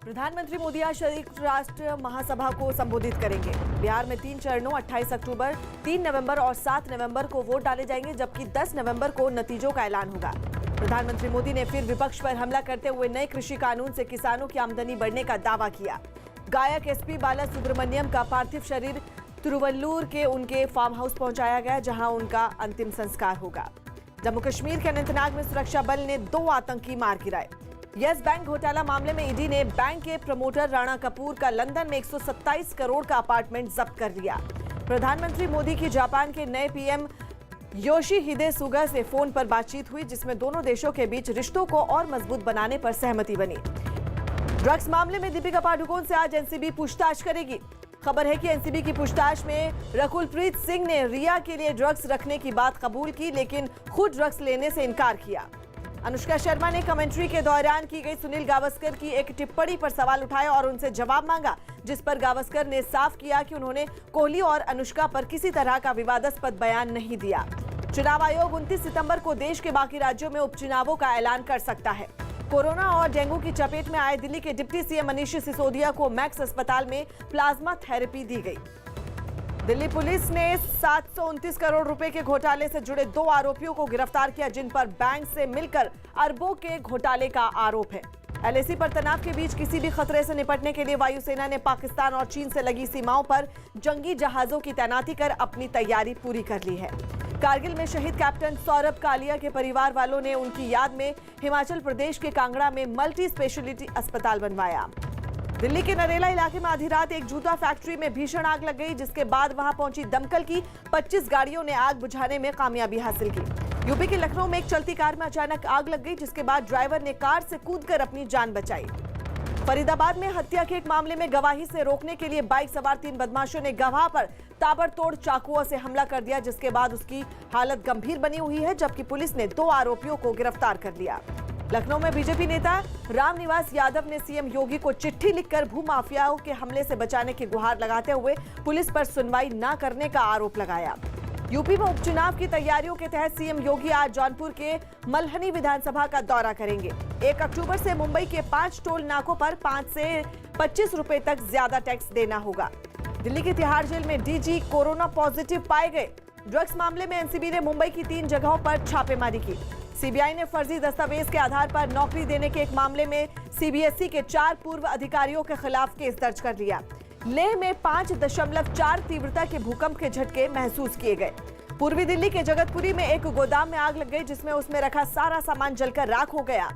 प्रधानमंत्री मोदी आज संयुक्त राष्ट्र महासभा को संबोधित करेंगे। बिहार में 3 चरणों 28 अक्टूबर, 3 नवंबर और 7 नवंबर को वोट डाले जाएंगे, जबकि 10 नवंबर को नतीजों का ऐलान होगा। प्रधानमंत्री मोदी ने फिर विपक्ष पर हमला करते हुए नए कृषि कानून से किसानों की आमदनी बढ़ने का दावा किया। गायक एसपी बाला सुब्रमण्यम का पार्थिव शरीर तिरुवल्लुर के उनके फार्म हाउस पहुंचाया गया, जहां उनका अंतिम संस्कार होगा। जम्मू कश्मीर के अनंतनाग में सुरक्षा बल ने 2 आतंकी मार गिराए। यस बैंक घोटाला मामले में ईडी ने बैंक के प्रमोटर राणा कपूर का लंदन में 127 करोड़ का अपार्टमेंट जब्त कर लिया। प्रधानमंत्री मोदी की जापान के नए पीएम योशिहिदे सुगा से फोन पर बातचीत हुई, जिसमें दोनों देशों के बीच रिश्तों को और मजबूत बनाने पर सहमति बनी। ड्रग्स मामले में दीपिका पादुकोण से आज एनसीबी पूछताछ करेगी। खबर है कि एनसीबी की पूछताछ में रकुलप्रीत सिंह ने रिया के लिए ड्रग्स रखने की बात कबूल की, लेकिन खुद ड्रग्स लेने से इनकार किया। अनुष्का शर्मा ने कमेंट्री के दौरान की गई सुनील गावस्कर की एक टिप्पणी पर सवाल उठाए और उनसे जवाब मांगा, जिस पर गावस्कर ने साफ किया कि उन्होंने कोहली और अनुष्का पर किसी तरह का विवादास्पद बयान नहीं दिया। चुनाव आयोग 29 सितंबर को देश के बाकी राज्यों में उपचुनावों का ऐलान कर सकता है। कोरोना और डेंगू की चपेट में आए दिल्ली के डिप्टी सीएम मनीष सिसोदिया को मैक्स अस्पताल में प्लाज्मा थेरेपी दी गई। दिल्ली पुलिस ने 729 करोड़ रुपए के घोटाले से जुड़े 2 आरोपियों को गिरफ्तार किया, जिन पर बैंक से मिलकर अरबों के घोटाले का आरोप है। एलएसी पर तनाव के बीच किसी भी खतरे से निपटने के लिए वायुसेना ने पाकिस्तान और चीन से लगी सीमाओं पर जंगी जहाजों की तैनाती कर अपनी तैयारी पूरी कर ली है। कारगिल में शहीद कैप्टन सौरभ कालिया के परिवार वालों ने उनकी याद में हिमाचल प्रदेश के कांगड़ा में मल्टी स्पेशलिटी अस्पताल बनवाया। दिल्ली के नरेला इलाके में आधी रात एक जूता फैक्ट्री में भीषण आग लग गई, जिसके बाद वहां पहुंची दमकल की 25 गाड़ियों ने आग बुझाने में कामयाबी हासिल की। यूपी के लखनऊ में एक चलती कार में अचानक आग लग गई, जिसके बाद ड्राइवर ने कार से कूदकर अपनी जान बचाई। फरीदाबाद में हत्या के एक मामले में गवाही से रोकने के लिए बाइक सवार 3 बदमाशों ने गवाह पर ताबड़तोड़ चाकुओं से हमला कर दिया, जिसके बाद उसकी हालत गंभीर बनी हुई है, जबकि पुलिस ने 2 आरोपियों को गिरफ्तार कर लिया। लखनऊ में बीजेपी नेता रामनिवास यादव ने सीएम योगी को चिट्ठी लिखकर भूमाफियाओं के हमले से बचाने की गुहार लगाते हुए पुलिस पर सुनवाई न करने का आरोप लगाया। यूपी में उपचुनाव की तैयारियों के तहत सीएम योगी आज जौनपुर के मल्हनी विधानसभा का दौरा करेंगे। 1 अक्टूबर से मुंबई के 5 टोल नाकों पर 5 से 25 रुपए तक ज्यादा टैक्स देना होगा। दिल्ली की तिहाड़ जेल में डीजी कोरोना पॉजिटिव पाए गए। ड्रग्स मामले में एनसीबी ने मुंबई की 3 जगहों पर छापेमारी की। सीबीआई ने फर्जी दस्तावेज के आधार पर नौकरी देने के एक मामले में सीबीएसई के 4 पूर्व अधिकारियों के खिलाफ केस दर्ज कर लिया। लेह में 5.4 तीव्रता के भूकंप के झटके महसूस किए गए। पूर्वी दिल्ली के जगतपुरी में एक गोदाम में आग लग गई, जिसमें उसमें रखा सारा सामान जलकर राख हो गया।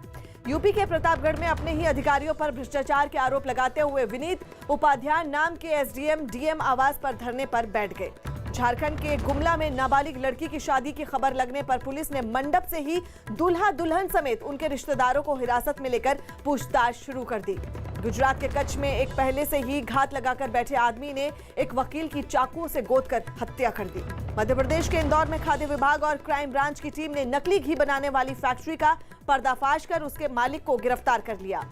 यूपी के प्रतापगढ़ में अपने ही अधिकारियों पर भ्रष्टाचार के आरोप लगाते हुए विनीत उपाध्याय नाम के एसडीएम डीएम आवास पर धरने पर बैठ गए। झारखंड के गुमला में नाबालिग लड़की की शादी की खबर लगने पर पुलिस ने मंडप से ही दूल्हा दुल्हन समेत उनके रिश्तेदारों को हिरासत में लेकर पूछताछ शुरू कर दी। गुजरात के कच्छ में एक पहले से ही घात लगाकर बैठे आदमी ने एक वकील की चाकू से गोदकर हत्या कर दी। मध्य प्रदेश के इंदौर में खाद्य विभाग और क्राइम ब्रांच की टीम ने नकली घी बनाने वाली फैक्ट्री का पर्दाफाश कर उसके मालिक को गिरफ्तार कर लिया।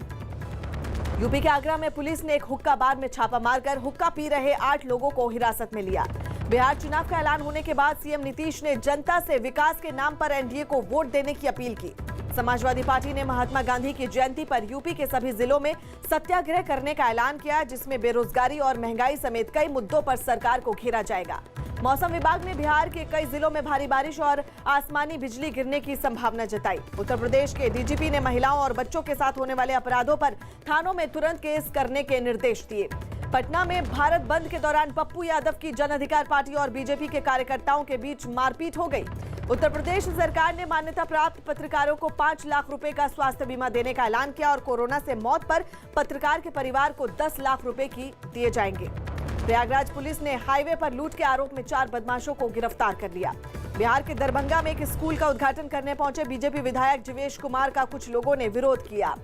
यूपी के आगरा में पुलिस ने एक हुक्का बार में छापा मारकर हुक्का पी रहे 8 लोगों को हिरासत में लिया। बिहार चुनाव का ऐलान होने के बाद सीएम नीतीश ने जनता से विकास के नाम पर एनडीए को वोट देने की अपील की। समाजवादी पार्टी ने महात्मा गांधी की जयंती पर यूपी के सभी जिलों में सत्याग्रह करने का ऐलान किया, जिसमें बेरोजगारी और महंगाई समेत कई मुद्दों पर सरकार को घेरा जाएगा। मौसम विभाग ने बिहार के कई जिलों में भारी बारिश और आसमानी बिजली गिरने की संभावना जताई। उत्तर प्रदेश के डीजीपी ने महिलाओं और बच्चों के साथ होने वाले अपराधों पर थानों में तुरंत केस करने के निर्देश दिए। पटना में भारत बंद के दौरान पप्पू यादव की जन अधिकार पार्टी और बीजेपी के कार्यकर्ताओं के बीच मारपीट हो गई। उत्तर प्रदेश सरकार ने मान्यता प्राप्त पत्रकारों को 5 लाख रुपए का स्वास्थ्य बीमा देने का ऐलान किया और कोरोना से मौत पर पत्रकार के परिवार को 10 लाख रुपए की दिए जाएंगे। प्रयागराज पुलिस ने हाईवे पर लूट के आरोप में 4 बदमाशों को गिरफ्तार कर लिया। बिहार के दरभंगा में एक स्कूल का उद्घाटन करने पहुंचे बीजेपी विधायक जीवेश कुमार का कुछ लोगों ने विरोध किया।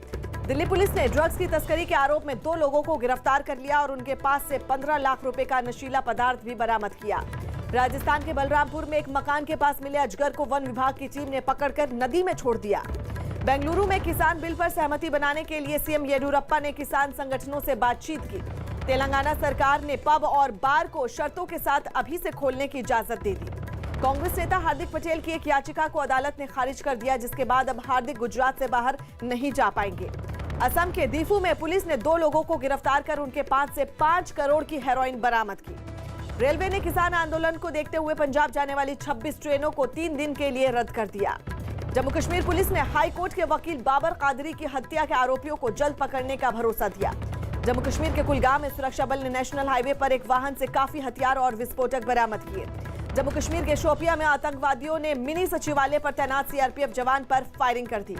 दिल्ली पुलिस ने ड्रग्स की तस्करी के आरोप में 2 लोगों को गिरफ्तार कर लिया और उनके पास से 15 लाख रुपए का नशीला पदार्थ भी बरामद किया। राजस्थान के बलरामपुर में एक मकान के पास मिले अजगर को वन विभाग की टीम ने पकड़कर नदी में छोड़ दिया। बेंगलुरु में किसान बिल पर सहमति बनाने के लिए सीएम येडियुरप्पा ने किसान संगठनों से बातचीत की। तेलंगाना सरकार ने पब और बार को शर्तों के साथ अभी से खोलने की इजाजत दे दी। कांग्रेस नेता हार्दिक पटेल की एक याचिका को अदालत ने खारिज कर दिया, जिसके बाद अब हार्दिक गुजरात से बाहर नहीं जा पाएंगे। असम के दीफू में पुलिस ने 2 लोगों को गिरफ्तार कर उनके पास से 5 करोड़ की हेरोइन बरामद की। रेलवे ने किसान आंदोलन को देखते हुए पंजाब जाने वाली 26 ट्रेनों को 3 दिन के लिए रद्द कर दिया। जम्मू कश्मीर पुलिस ने हाई कोर्ट के वकील बाबर कादरी की हत्या के आरोपियों को जल्द पकड़ने का भरोसा दिया। जम्मू कश्मीर के कुलगाम में सुरक्षा बल ने नेशनल हाईवे पर एक वाहन से काफी हथियार और विस्फोटक बरामद किए। जम्मू कश्मीर के शोपिया में आतंकवादियों ने मिनी सचिवालय पर तैनात सीआरपीएफ जवान पर फायरिंग कर दी।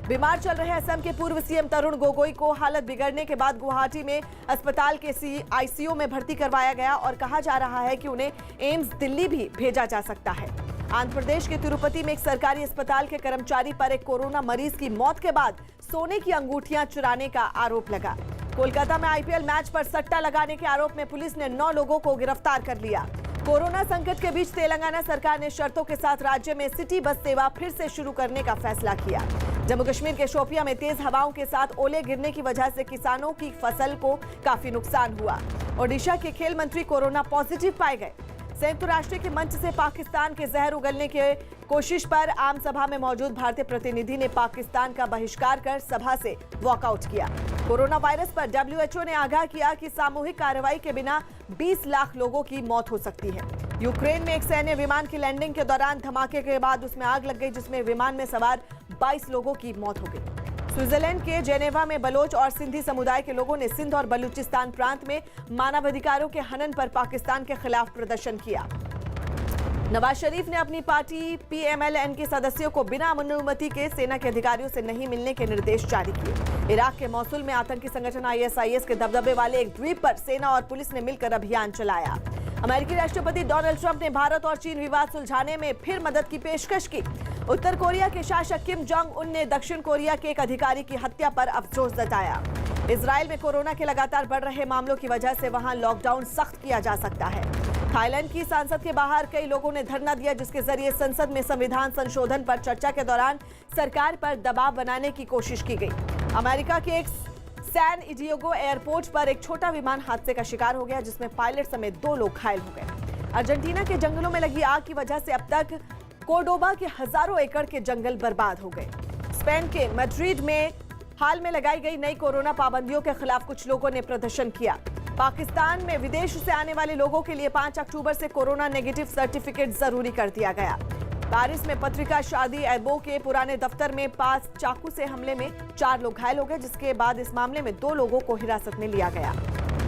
बीमार चल रहे असम के पूर्व सीएम तरुण गोगोई को हालत बिगड़ने के बाद गुवाहाटी में अस्पताल के आईसीयू में भर्ती करवाया गया और कहा जा रहा है कि उन्हें एम्स दिल्ली भी भेजा जा सकता है। आंध्र प्रदेश के तिरुपति में एक सरकारी अस्पताल के कर्मचारी पर एक कोरोना मरीज की मौत के बाद सोने की अंगूठियां चुराने का आरोप लगा। कोलकाता में आईपीएल मैच पर सट्टा लगाने के आरोप में पुलिस ने 9 लोगों को गिरफ्तार कर लिया। कोरोना संकट के बीच तेलंगाना सरकार ने शर्तों के साथ राज्य में सिटी बस सेवा फिर से शुरू करने का फैसला किया। जम्मू कश्मीर के शोपिया में तेज हवाओं के साथ ओले गिरने की वजह से किसानों की फसल को काफी नुकसान हुआ। ओडिशा के खेल मंत्री कोरोना पॉजिटिव पाए गए। संयुक्त राष्ट्र के मंच से पाकिस्तान के जहर उगलने की कोशिश पर आम सभा में मौजूद भारतीय प्रतिनिधि ने पाकिस्तान का बहिष्कार कर सभा से वॉकआउट किया। कोरोना वायरस पर डब्ल्यूएचओ ने आगाह किया कि सामूहिक कार्रवाई के बिना 20 लाख लोगों की मौत हो सकती है। यूक्रेन में एक सैन्य विमान की लैंडिंग के दौरान धमाके के बाद उसमें आग लग गई, जिसमें विमान में सवार 22 लोगों की मौत हो गई। स्विट्जरलैंड के जेनेवा में बलोच और सिंधी समुदाय के लोगों ने सिंध और बलूचिस्तान प्रांत में मानवाधिकारों के हनन पर पाकिस्तान के खिलाफ प्रदर्शन किया। नवाज शरीफ ने अपनी पार्टी पीएमएलएन के सदस्यों को बिना अनुमति के सेना के अधिकारियों से नहीं मिलने के निर्देश जारी किए। इराक के मौसुल में आतंकी संगठन आईएसआईएस के दबदबे वाले एक द्वीप पर सेना और पुलिस ने मिलकर अभियान चलाया। अमेरिकी राष्ट्रपति डोनाल्ड ट्रंप ने भारत और चीन विवाद सुलझाने में फिर मदद की पेशकश की। उत्तर कोरिया के शासक किम जोंग उन ने दक्षिण कोरिया के एक अधिकारी की हत्या पर अफसोस जताया। इजरायल में कोरोना के लगातार बढ़ रहे मामलों की वजह से वहां लॉकडाउन सख्त किया जा सकता है। थाईलैंड की संसद के बाहर कई लोगों ने धरना दिया, जिसके जरिए संसद में संविधान संशोधन पर चर्चा के दौरान सरकार पर दबाव बनाने की कोशिश की गई। अमेरिका के एक सैन डिएगो एयरपोर्ट पर एक छोटा विमान हादसे का शिकार हो गया, जिसमें पायलट समेत 2 लोग घायल हो गए। अर्जेंटीना के जंगलों में लगी आग की वजह से अब तक कोर्डोबा के हजारों एकड़ के जंगल बर्बाद हो गए। स्पेन के मैड्रिड में हाल में लगाई गई नई कोरोना पाबंदियों के खिलाफ कुछ लोगों ने प्रदर्शन किया। पाकिस्तान में विदेश से आने वाले लोगों के लिए 5 अक्टूबर से कोरोना नेगेटिव सर्टिफिकेट जरूरी कर दिया गया। पेरिस में पत्रिका शादी एबो के पुराने दफ्तर में 5 चाकू से हमले में 4 लोग घायल हो गए, जिसके बाद इस मामले में 2 लोगों को हिरासत में लिया गया।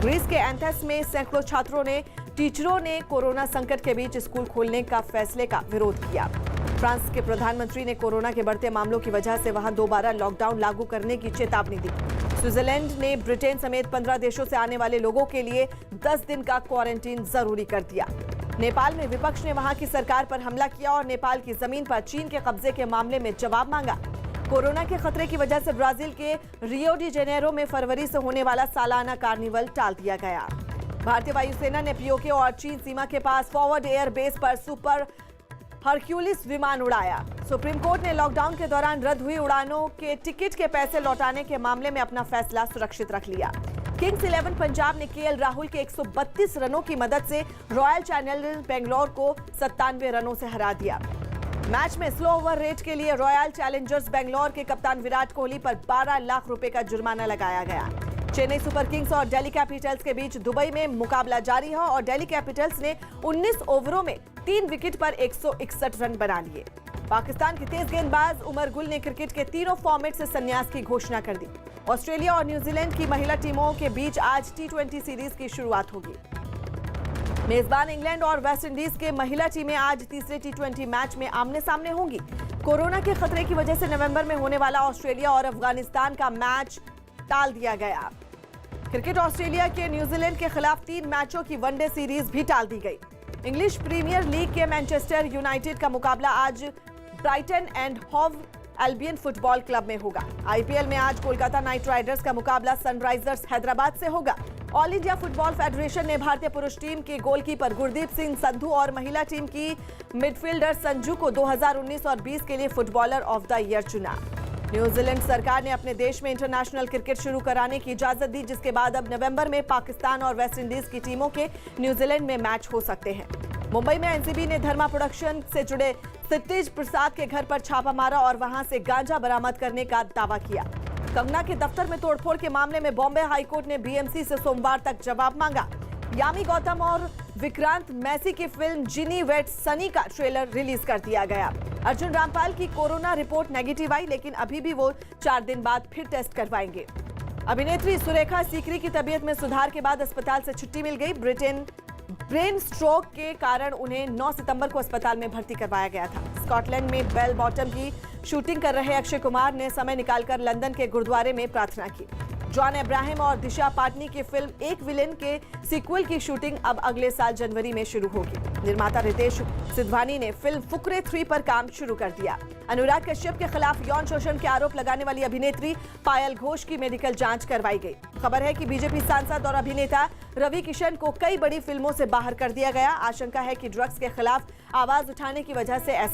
ग्रीस के एथेंस में सैकड़ों छात्रों ने टीचरों ने कोरोना संकट के बीच स्कूल खोलने का फैसले का विरोध किया। फ्रांस के प्रधानमंत्री ने कोरोना के बढ़ते मामलों की वजह से वहां दोबारा लॉकडाउन लागू करने की चेतावनी दी। स्विट्जरलैंड ने ब्रिटेन समेत 15 देशों से आने वाले लोगों के लिए 10 दिन का क्वारंटीन जरूरी कर दिया। नेपाल में विपक्ष ने वहां की सरकार पर हमला किया और नेपाल की जमीन पर चीन के कब्जे के मामले में जवाब मांगा। कोरोना के खतरे की वजह से ब्राजील के रियो डी जेनेरो में फरवरी से होने वाला सालाना कार्निवल टाल दिया गया। भारतीय वायुसेना ने पीओके और चीन सीमा के पास फॉरवर्ड एयर बेस पर सुपर हरक्यूलिस विमान उड़ाया। सुप्रीम कोर्ट ने लॉकडाउन के दौरान रद्द हुई उड़ानों के टिकट के पैसे लौटाने के मामले में अपना फैसला सुरक्षित रख लिया। किंग्स 11 पंजाब ने केएल राहुल के 132 रनों की मदद से रॉयल चैलेंजर्स बेंगलोर को 97 रनों से हरा दिया। मैच में स्लो ओवर रेट के लिए रॉयल चैलेंजर्स बेंगलोर के कप्तान विराट कोहली पर 12 लाख रुपए का जुर्माना लगाया गया। चेन्नई सुपर किंग्स और दिल्ली कैपिटल्स के बीच दुबई में मुकाबला जारी है और दिल्ली कैपिटल्स ने 19 ओवरों में 3 विकेट पर 161 रन बना लिए। पाकिस्तान की तेज गेंदबाज उमर गुल ने क्रिकेट के तीनों फॉर्मेट से संन्यास की घोषणा कर दी। ऑस्ट्रेलिया और न्यूजीलैंड की महिला टीमों के बीच आज T20 सीरीज की शुरुआत होगी। मेजबान इंग्लैंड और वेस्ट इंडीज के महिला टीमें आज तीसरे T20 मैच में आमने सामने होंगी। कोरोना के खतरे की वजह से नवंबर में होने वाला ऑस्ट्रेलिया और अफगानिस्तान का मैच टाल दिया गया। क्रिकेट ऑस्ट्रेलिया के न्यूजीलैंड के खिलाफ 3 मैचों की वनडे सीरीज भी टाल दी गई। इंग्लिश प्रीमियर लीग के मैनचेस्टर यूनाइटेड का मुकाबला आज Brighton and Hove Albion football club में होगा। आईपीएल में आज कोलकाता नाइट राइडर्स का मुकाबला सनराइजर्स हैदराबाद से होगा। ऑल इंडिया फुटबॉल फेडरेशन ने भारतीय पुरुष टीम के गोलकीपर गुरदीप सिंह संधू और महिला टीम की मिडफील्डर संजू को 2019 और 20 के लिए फुटबॉलर ऑफ द ईयर चुना। न्यूजीलैंड सरकार ने अपने देश में इंटरनेशनल क्रिकेट शुरू कराने की इजाजत दी, जिसके बाद अब नवंबर में पाकिस्तान और वेस्ट इंडीज की टीमों के न्यूजीलैंड में मैच हो सकते हैं। मुंबई में एनसीबी ने धर्मा प्रोडक्शन से जुड़े क्षितिज प्रसाद के घर पर छापा मारा और वहां से गांजा बरामद करने का दावा किया। कंगना के दफ्तर में तोड़फोड़ के मामले में बॉम्बे हाईकोर्ट ने बीएमसी से सोमवार तक जवाब मांगा। यामी गौतम और विक्रांत मैसी की फिल्म जिनी वेट सनी का ट्रेलर रिलीज कर दिया गया। अर्जुन रामपाल की कोरोना रिपोर्ट नेगेटिव आई, लेकिन अभी भी वो 4 दिन बाद फिर टेस्ट करवाएंगे। अभिनेत्री सुरेखा सीकरी की तबीयत में सुधार के बाद अस्पताल से छुट्टी मिल गई। ब्रेन स्ट्रोक के कारण उन्हें 9 सितंबर को अस्पताल में भर्ती करवाया गया था। स्कॉटलैंड में बेल बॉटम की शूटिंग कर रहे अक्षय कुमार ने समय निकालकर लंदन के गुरुद्वारे में प्रार्थना की। जॉन अब्राहम और दिशा पाटनी की फिल्म एक विलेन के सीक्वल की शूटिंग अब अगले साल जनवरी में शुरू होगी। निर्माता रितेश सिद्धवानी ने फिल्म फुकरे 3 पर काम शुरू कर दिया। अनुराग कश्यप के खिलाफ यौन शोषण के आरोप लगाने वाली अभिनेत्री पायल घोष की मेडिकल जांच करवाई गई। खबर है कि बीजेपी सांसद और अभिनेता रवि किशन को कई बड़ी फिल्मों से बाहर कर दिया गया। आशंका है कि ड्रग्स के खिलाफ आवाज उठाने की वजह से ऐसा